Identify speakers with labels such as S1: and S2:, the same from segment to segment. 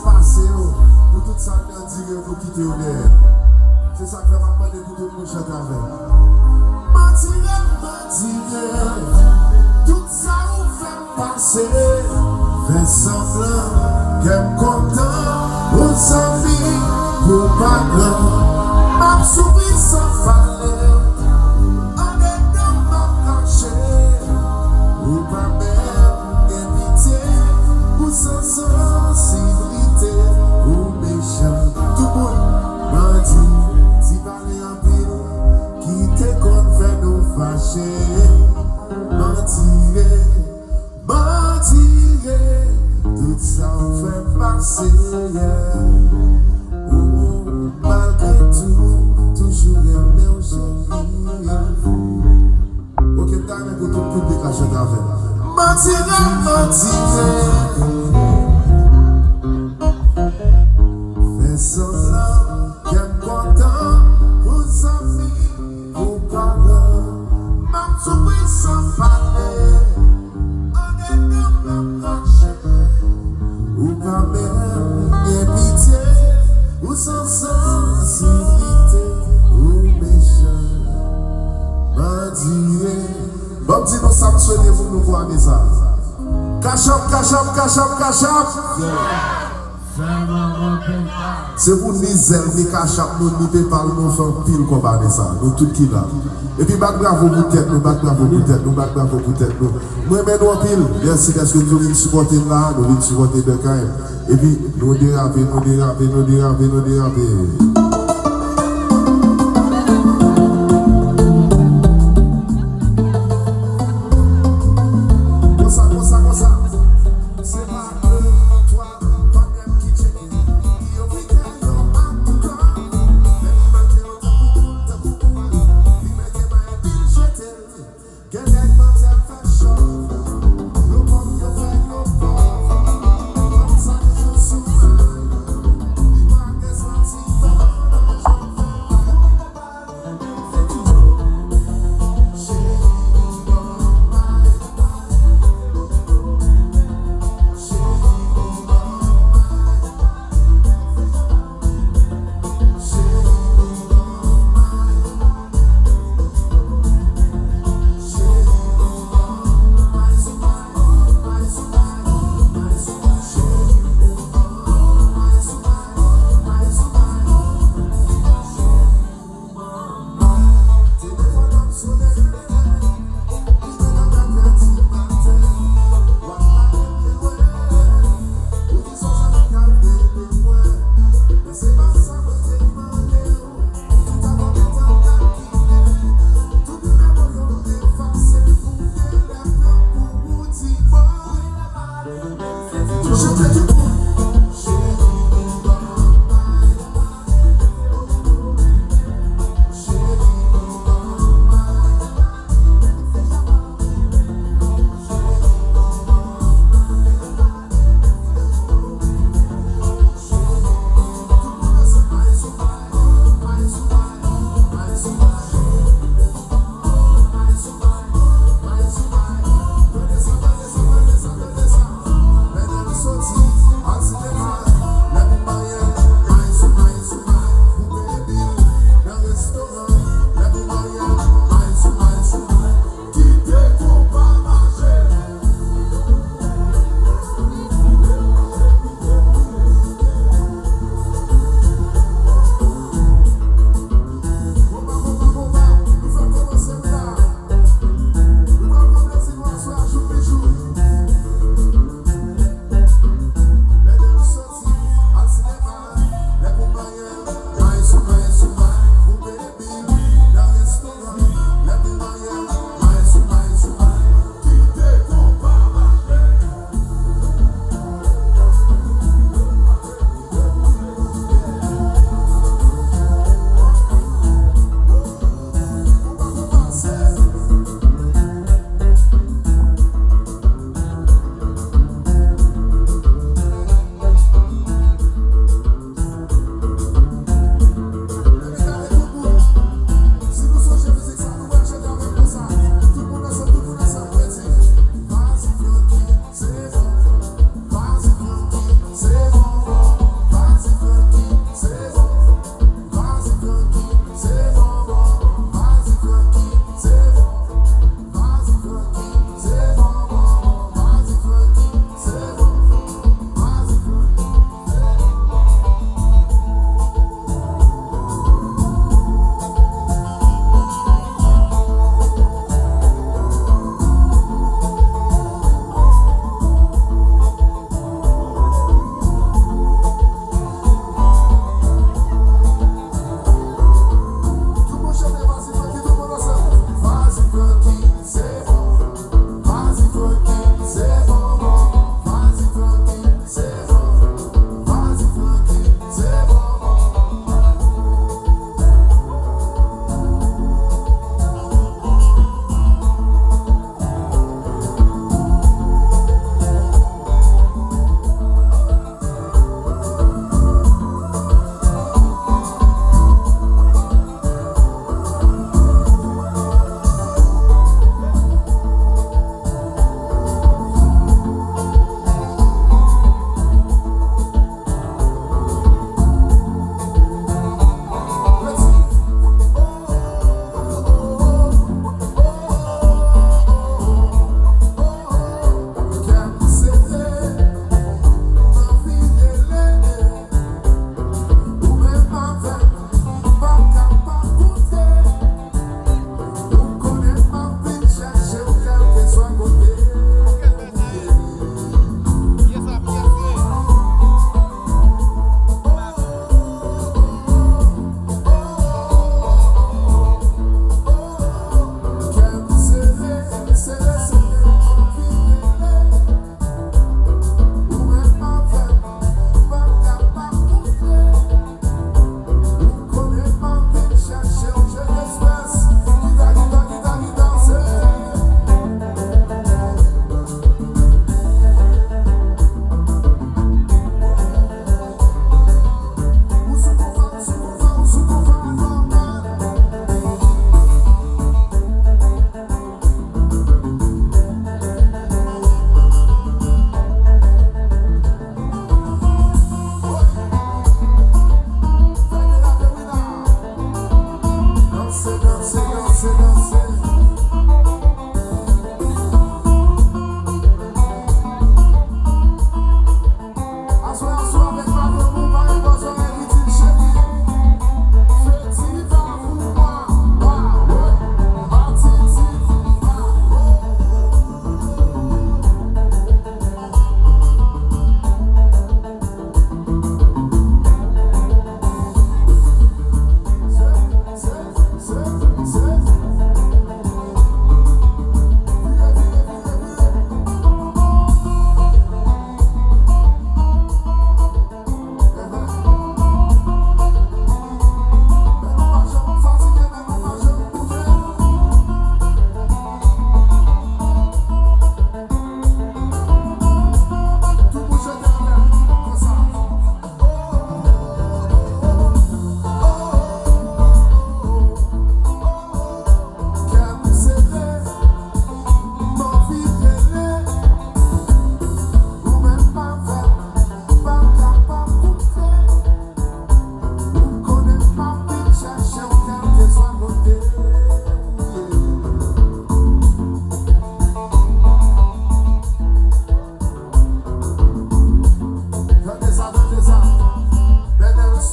S1: passer pour tout ça qui a dit pour quitter au derrière. C'est ça que je vais demander pour tout le monde chanter avec. Mentir, tout ça vous fait passer. Fais semblant qu'elle me content, vous s'envie pour pas grand. M'a souffri sans parler, en étant m'a caché. Ou pas même pitié, ou sans sensibilité, ou méchant. Tout le monde m'a dit, si parler en pile, qui te compte fait nous fâcher. Mentir, tout ça on fait passer. Malgré tout, toujours aimé au chéri. Ok, t'as un peu tout le public à chanter avec. Mentir, fais semblant qu'elle me content, vous amis, vos parents, m'a trouvé sans parler, en étant même caché, ou pas même pitié, ou sans sensibilité, ou méchant, m'a dit. Bon, dis-nous ça, me souhaitez vous nous voir ça. Cachap. C'est pour ni zèle, ni cachap, nous ne pouvons pas nous faire pile combat de ça. Nous tous qui là. Et puis, bravo pour tête, nous. Moi, mais nous pile. Merci parce que nous venons supporter là, nous venons supporter de quand même. Et puis, nous déraper.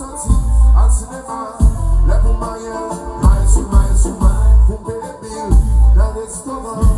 S1: sorti al cinéma, là pour marier, maille sous maille, pour payer les billes, dans le restaurant.